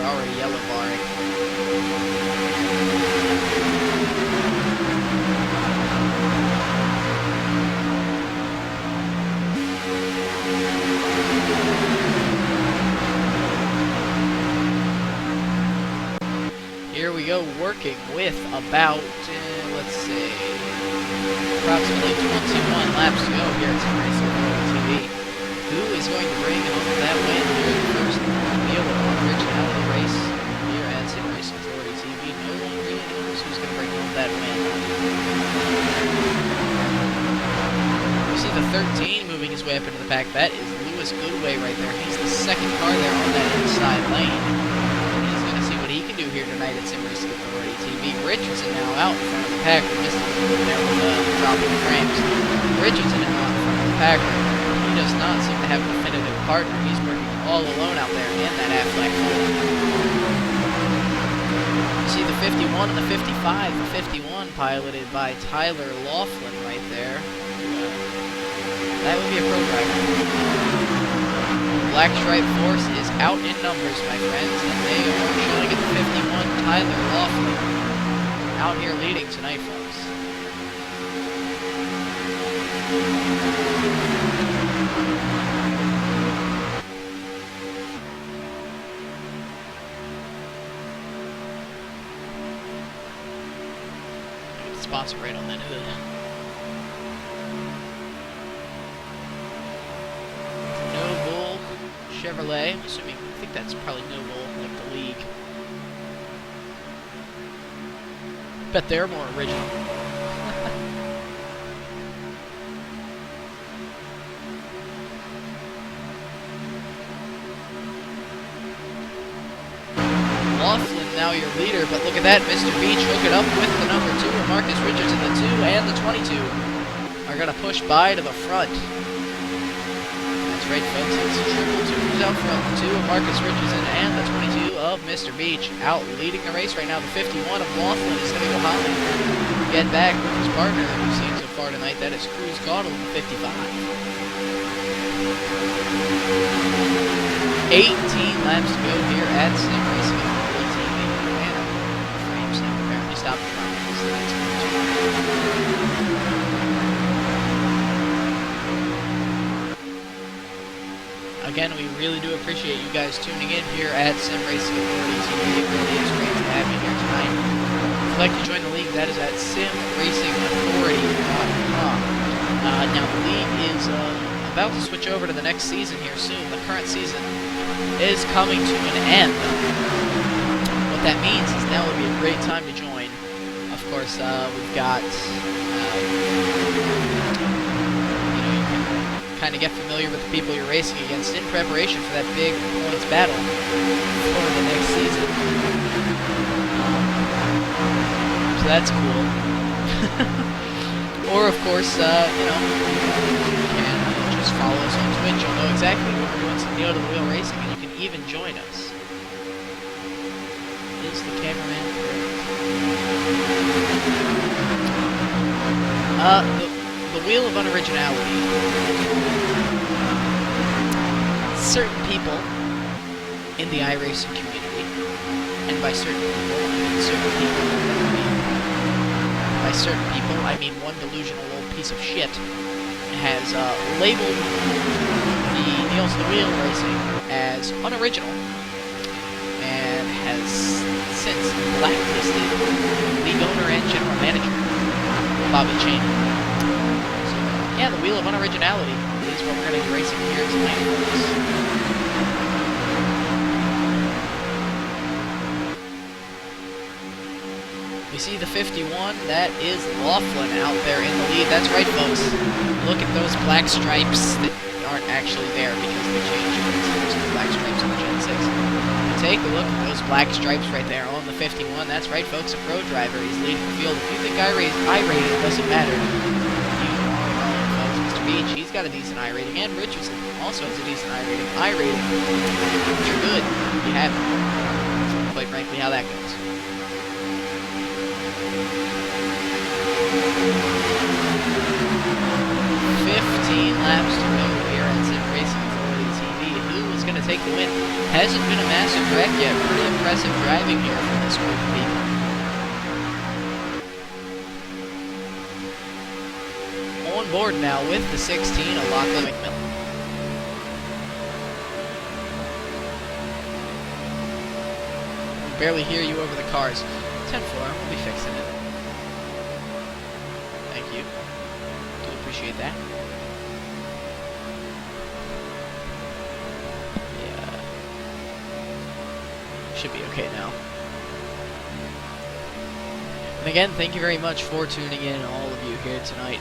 already yellow barring. Here we go, working with about, let's see, approximately 21 laps to go here at Sim Racing TV. Who is going to bring home that win here in the first wheel of originality race here at Sim Racing TV? No one really knows who's going to bring home that win. You see the 13 moving his way up into the pack. That is Lewis Goodway right there. He's the second car there on that inside lane. He can do here tonight at Sim Racing Authority TV. Richardson now out in front of the Packer. Just there with the dropping frames. Richardson now out in front of the Packer. He does not seem to have a definitive partner. He's working all alone out there in that Affleck hole. You see the 51 and the 55. The 51 piloted by Tyler Laughlin right there. That would be a pro driver. Black Stripe Force is out in numbers, my friends, and they are showing at the 51, Tyler Laughlin, out here leading tonight, folks. Get the sponsor right on that hood. Chevrolet, I'm assuming, I think that's probably Noble, like the league. Bet they're more original. Laughlin now your leader, but look at that, Mr. Beach hook it up with the number 2, and Marcus Richardson, the 2 and the 22, are going to push by to the front. Right, folks, it's triple twos out front, the 2 of Marcus Richardson and the 22 of Mr. Beach out leading the race right now. The 51 of Laughlin is going to go high. Get back with his partner that we've seen so far tonight. That is Cruz Gautel, the 55. 18 laps to go here at Sim Racing TV. And frames now apparently stopped the front. So that's Again, we really do appreciate you guys tuning in here at Sim Racing TV. It really is great to have you here tonight. If you'd like to join the league, that is at simracingauthority.com. Now, the league is about to switch over to the next season here soon. The current season is coming to an end. What that means is now would be a great time to join. Of course, we've got... kind of get familiar with the people you're racing against in preparation for that big points battle for the next season. So that's cool. Or, of course, you can just follow us on Twitch. You'll know exactly when we're doing some Neo to the Wheel racing, and you can even join us. Is the cameraman correct? The Wheel of Unoriginality. Certain people in the iRacing community, and by certain people, I mean certain people, by certain people, I mean one delusional old piece of shit, has labeled the Neils the Wheel racing as unoriginal, and has since blacklisted league owner and general manager, Bobby Chain. Yeah, the Wheel of Unoriginality is what we're going to be racing here tonight, folks. We see the 51, that is Laughlin out there in the lead. That's right, folks. Look at those black stripes that aren't actually there because they changed it. There's black stripes on the Gen 6. Take a look at those black stripes right there on the 51. That's right, folks, a pro driver. He's leading the field. If you think I-rating doesn't matter, Beach, he's got a decent I rating, and Richardson also has a decent I rating. I rating, you're good. You have it. Quite frankly, how that goes. Laps to go here at Sim Racing Authority TV. Who is going to take the win? Hasn't been a massive wreck yet. Pretty impressive driving here from this group of people. On board now with the 16 of Lachlan McMillan. Barely hear you over the cars. 10-4, we'll be fixing it. Thank you. Do appreciate that. Yeah. Should be okay now. And again, thank you very much for tuning in, all of you here tonight.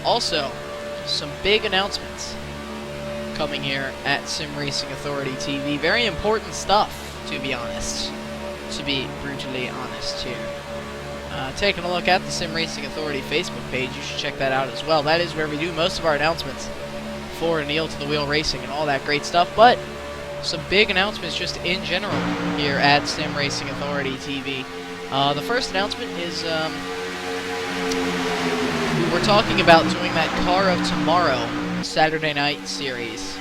Also, some big announcements coming here at Sim Racing Authority TV. Very important stuff, to be honest. To be brutally honest here. Taking a look at the Sim Racing Authority Facebook page, you should check that out as well. That is where we do most of our announcements for Neil to the Wheel Racing and all that great stuff. But some big announcements just in general here at Sim Racing Authority TV. The first announcement is we're talking about doing that Car of Tomorrow Saturday night series.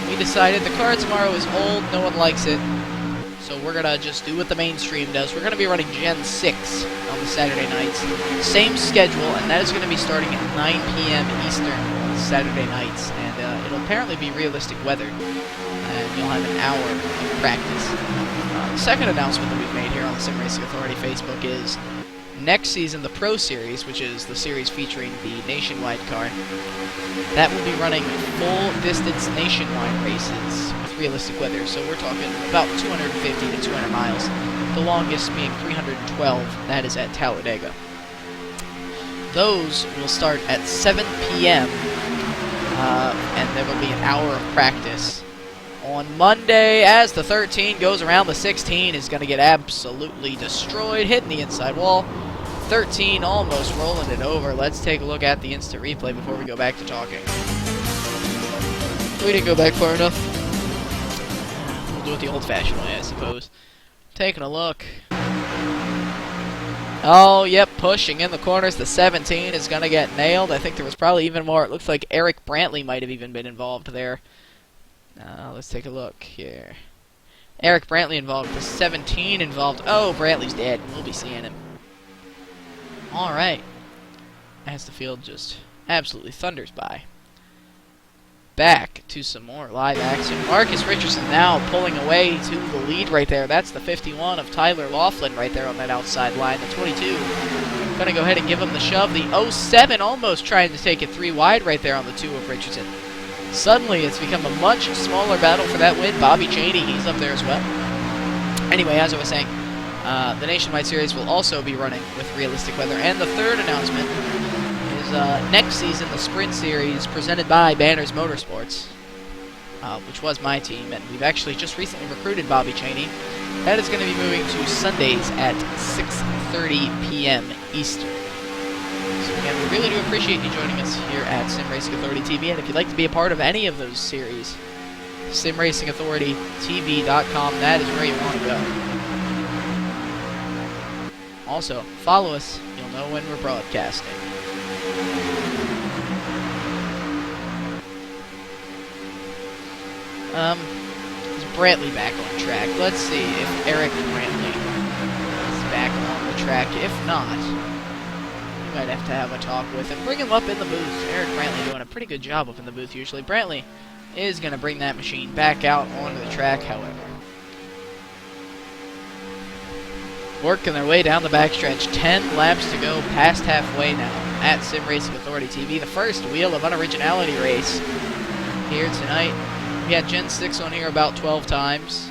We decided the Car of Tomorrow is old, no one likes it, so we're gonna just do what the mainstream does. We're gonna be running Gen 6 on the Saturday nights. Same schedule, and that is gonna be starting at 9 p.m. Eastern on Saturday nights, and it'll apparently be realistic weather, and you'll have an hour of practice. The second announcement that we've made here on the Sim Racing Authority Facebook is next season, the Pro Series, which is the series featuring the nationwide car, that will be running full-distance nationwide races with realistic weather. So we're talking about 250 to 200 miles, the longest being 312, that is at Talladega. Those will start at 7 p.m., and there will be an hour of practice. On Monday, as the 13 goes around, the 16 is going to get absolutely destroyed, hitting the inside wall. 13 almost rolling it over. Let's take a look at the instant replay before we go back to talking. We didn't go back far enough. We'll do it the old-fashioned way, I suppose. Taking a look. Oh, yep, pushing in the corners. The 17 is going to get nailed. I think there was probably even more. It looks like Eric Brantley might have even been involved there. Let's take a look here. Eric Brantley involved. The 17 involved. Oh, Brantley's dead. We'll be seeing him. Alright. As the field just absolutely thunders by. Back to some more live action. Marcus Richardson now pulling away to the lead right there. That's the 51 of Tyler Laughlin right there on that outside line. The 22 gonna go ahead and give him the shove. The 07 almost trying to take it 3 wide right there on the 2 of Richardson. Suddenly, it's become a much smaller battle for that win. Bobby Cheney, he's up there as well. Anyway, as I was saying, the Nationwide Series will also be running with realistic weather. And the third announcement is next season, the Sprint Series presented by Banners Motorsports, which was my team. And we've actually just recently recruited Bobby Cheney. That is going to be moving to Sundays at 6:30 p.m. Eastern. So again, we really do appreciate you joining us here at Sim Racing Authority TV, and if you'd like to be a part of any of those series, simracingauthoritytv.com, that is where you want to go. Also, follow us, you'll know when we're broadcasting. Is Brantley back on track? Let's see if Eric Brantley is back on the track. If not, might have to have a talk with him. Bring him up in the booth. Eric Brantley doing a pretty good job up in the booth usually. Brantley is going to bring that machine back out onto the track, however. Working their way down the backstretch. 10 laps to go, past halfway now at Sim Racing Authority TV. The first Wheel of Unoriginality race here tonight. We had Gen 6 on here about 12 times.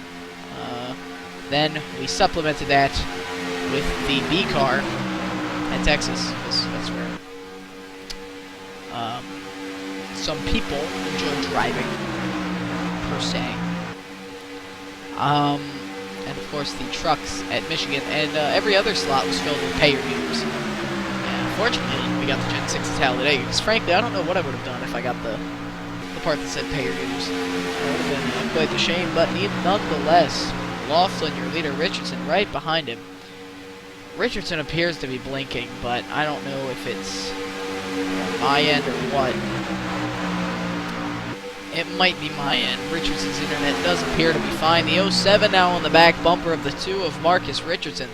Then we supplemented that with the B car at Texas, because that's where some people enjoy driving, per se. And of course the trucks at Michigan, and every other slot was filled with payer dues. And unfortunately, we got the Gen 6 at Talladega, because frankly, I don't know what I would have done if I got the part that said payer dues. It would have been quite the shame, but nonetheless, Laughlin, your leader, Richardson, right behind him. Richardson appears to be blinking, but I don't know if it's on my end or what. It might be my end. Richardson's internet does appear to be fine. The 07 now on the back bumper of the 2 of Marcus Richardson.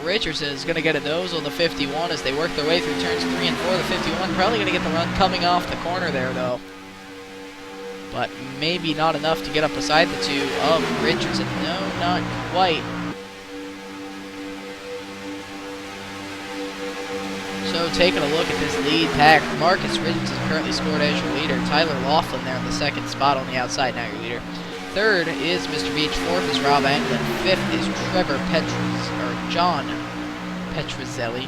Richardson is going to get a nose on the 51 as they work their way through turns 3 and 4. The 51 probably going to get the run coming off the corner there, though. But maybe not enough to get up beside the 2 of Richardson. No, not quite. So taking a look at this lead pack, Marcus Richardson currently scored as your leader. Tyler Laughlin there in the 2nd spot on the outside, now your leader. 3rd is Mr. Beach. 4th is Rob Anglin. 5th is John Petrozelli.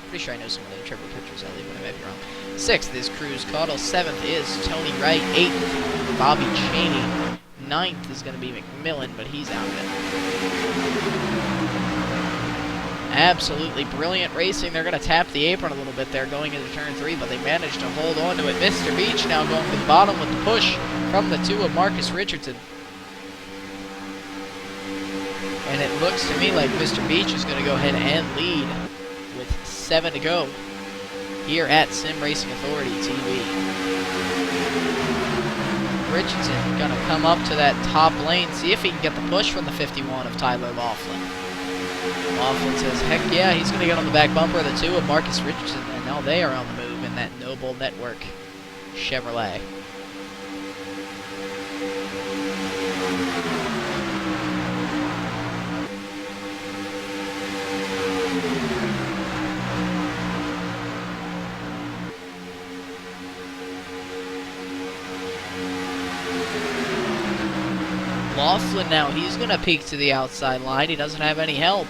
Pretty sure I know someone named Trevor Petrozelli, but I might be wrong. 6th is Cruz Caudle. 7th is Tony Wright. 8th, Bobby Cheney. 9th is going to be McMillan, but he's out of it. Absolutely brilliant racing. They're going to tap the apron a little bit there going into turn 3, but they managed to hold on to it. Mr. Beach now going to the bottom with the push from the 2 of Marcus Richardson. And it looks to me like Mr. Beach is going to go ahead and lead with 7 to go here at Sim Racing Authority TV. Richardson going to come up to that top lane, see if he can get the push from the 51 of Tyler Laughlin. Laughlin says, heck yeah, he's going to get on the back bumper of the 2 of Marcus Richardson, and now they are on the move in that Noble Network Chevrolet. Laughlin now, he's going to peek to the outside line. He doesn't have any help,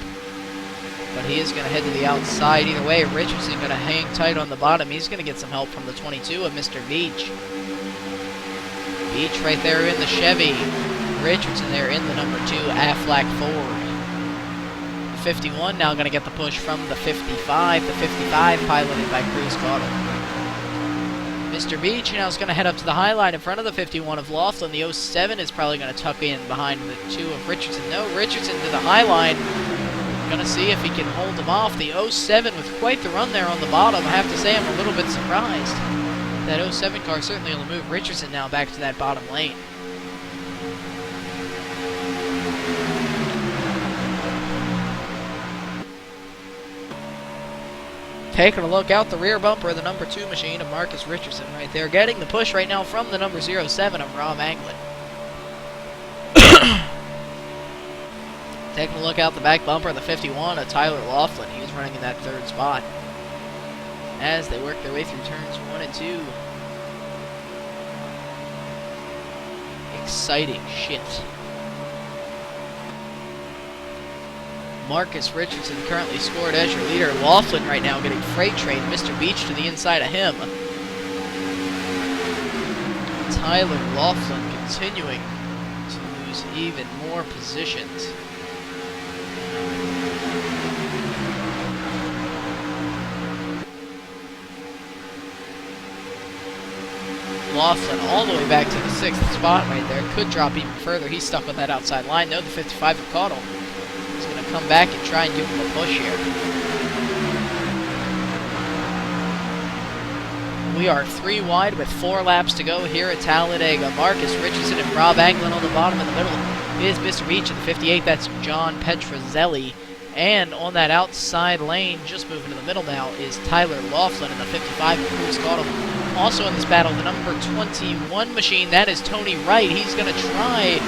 but he is going to head to the outside either way. Richardson going to hang tight on the bottom. He's going to get some help from the 22 of Mr. Beach. Beach right there in the Chevy. Richardson there in the number 2 Aflac Ford. The 51 now going to get the push from the 55. The 55 piloted by Cruz Caudle. Mr. Beach now is going to head up to the high line in front of the 51 of Laughlin. The 07 is probably going to tuck in behind the 2 of Richardson. No, Richardson to the high line. Going to see if he can hold him off. The 07 with quite the run there on the bottom. I have to say I'm a little bit surprised. That 07 car certainly will move Richardson now back to that bottom lane. Taking a look out the rear bumper of the number 2 machine of Marcus Richardson right there. Getting the push right now from the number 07 of Rob Anglin. Taking a look out the back bumper of the 51 of Tyler Laughlin. He was running in that 3rd spot as they work their way through turns 1 and 2. Exciting shit. Marcus Richardson currently scored as your leader. Laughlin right now getting freight trained. Mr. Beach to the inside of him. Tyler Laughlin continuing to lose even more positions. Laughlin all the way back to the 6th spot right there. Could drop even further. He's stuck on that outside line. No, the 55 of Caudle is going to come back and try and give him a push here. We are 3 wide with 4 laps to go here at Talladega. Marcus Richardson and Rob Anglin on the bottom. In the middle is Mr. Beach at the 58. That's John Petrozelli. And on that outside lane, just moving to the middle now, is Tyler Laughlin in the 55 of Cruz Caudle. Also in this battle, the number 21 machine, that is Tony Wright. He's going to try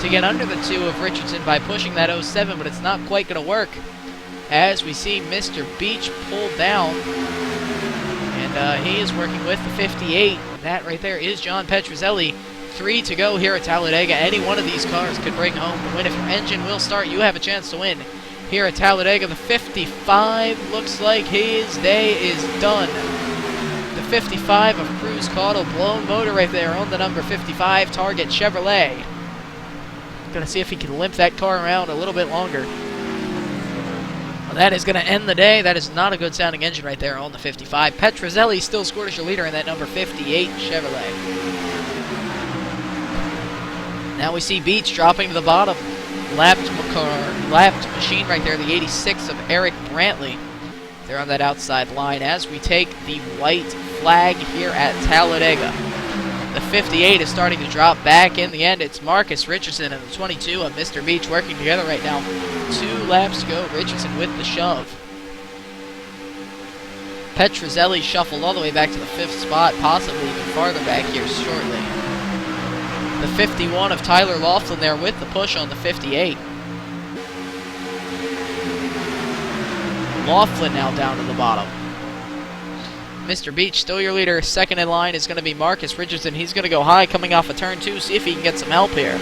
to get under the 2 of Richardson by pushing that 07, but it's not quite going to work. As we see Mr. Beach pulled down, and he is working with the 58. That right there is John Petrozelli. 3 to go here at Talladega. Any one of these cars could bring home the win. If your engine will start, you have a chance to win. Here at Talladega, the 55 looks like his day is done. The 55 of Cruz Caudle, blown motor right there on the number 55 Target Chevrolet. Gonna see if he can limp that car around a little bit longer. Well, that is gonna end the day. That is not a good sounding engine right there on the 55. Petrozelli still scored as your leader in that number 58 Chevrolet. Now we see Beach dropping to the bottom. lapped machine right there, the 86 of Eric Brantley. They're on that outside line as we take the white flag here at Talladega. The 58 is starting to drop back. In the end, it's Marcus Richardson and the 22 of Mr. Beach working together right now. 2 laps to go. Richardson with the shove. Petrozelli shuffled all the way back to the 5th spot, possibly even farther back here shortly. The 51 of Tyler Laughlin there with the push on the 58. Laughlin now down to the bottom. Mr. Beach, still your leader. Second in line is going to be Marcus Richardson. He's going to go high coming off of turn 2. See if he can get some help here.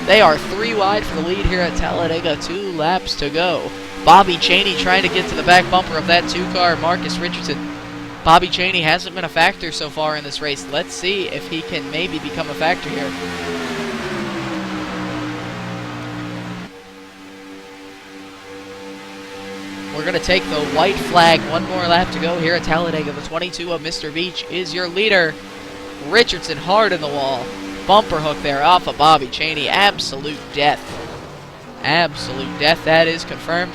They are 3 wide for the lead here at Talladega. 2 laps to go. Bobby Chaney trying to get to the back bumper of that 2 car. Marcus Richardson. Bobby Chaney hasn't been a factor so far in this race. Let's see if he can maybe become a factor here. We're going to take the white flag. 1 more lap to go here at Talladega. The 22 of Mr. Beach is your leader. Richardson hard in the wall. Bumper hook there off of Bobby Chaney. Absolute death. Absolute death. That is confirmed.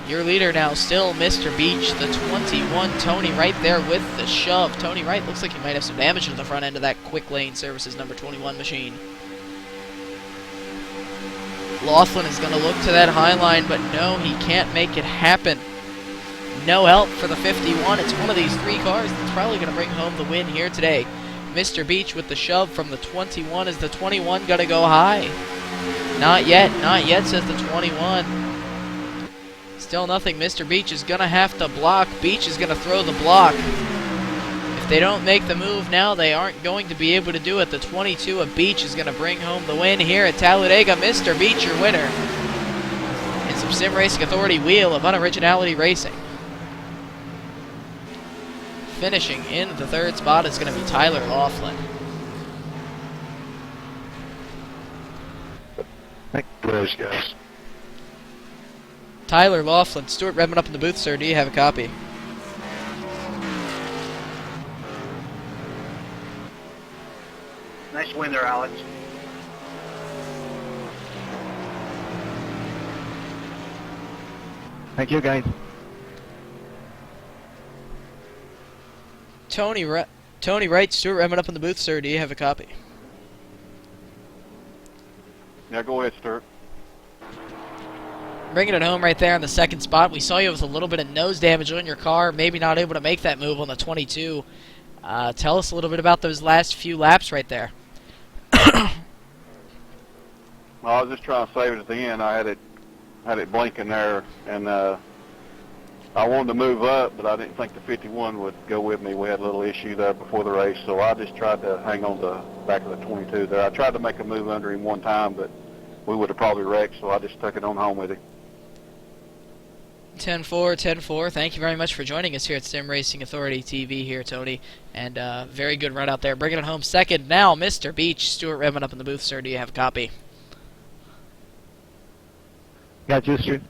Your leader now still Mr. Beach. The 21, Tony Wright there with the shove. Tony Wright looks like he might have some damage to the front end of that Quick Lane Services number 21 machine. Laughlin is going to look to that high line, but no, he can't make it happen. No help for the 51. It's one of these 3 cars that's probably going to bring home the win here today. Mr. Beach with the shove from the 21. Is the 21 going to go high? Not yet, says the 21. Still nothing. Mr. Beach is going to have to block. Beach is going to throw the block. If they don't make the move now, they aren't going to be able to do it. The 22 of Beach is going to bring home the win here at Talladega. Mr. Beach, your winner. In some Sim Racing Authority Wheel of Unoriginality Racing. Finishing in the 3rd spot is going to be Tyler Laughlin. Thank you, guys. Tyler Laughlin. Stuart Redmond up in the booth, sir. Do you have a copy? Nice win there, Alex. Thank you, guys. Tony Wright, Stuart Redmond up in the booth, sir. Do you have a copy? Yeah, go ahead, Stuart. Bringing it home right there in the 2nd spot. We saw you with a little bit of nose damage on your car. Maybe not able to make that move on the 22. Tell us a little bit about those last few laps right there. Well, I was just trying to save it at the end. I had it blinking there, and I wanted to move up, but I didn't think the 51 would go with me. We had a little issue there before the race, so I just tried to hang on to the back of the 22 there. I tried to make a move under him one time, but we would have probably wrecked, so I just took it on home with him. 10-4, 10-4. Thank you very much for joining us here at Sim Racing Authority TV here, Tony. And very good run out there. Bringing it home 2nd now, Mr. Beach. Stuart Redmond up in the booth, sir. Do you have a copy? Got you, Stuart.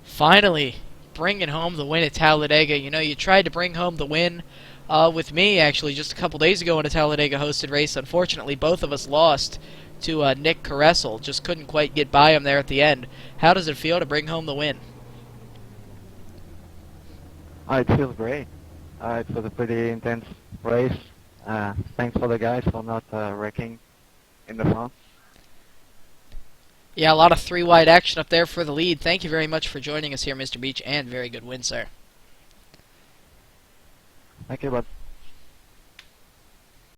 Finally, bringing home the win at Talladega. You know, you tried to bring home the win with me, actually, just a couple days ago in a Talladega-hosted race. Unfortunately, both of us lost to Nick Caressel. Just couldn't quite get by him there at the end. How does it feel to bring home the win? It feels great. It was a pretty intense race. Thanks for the guys for not wrecking in the front. Yeah, a lot of 3-wide action up there for the lead. Thank you very much for joining us here, Mr. Beach, and very good win, sir. Thank you, bud.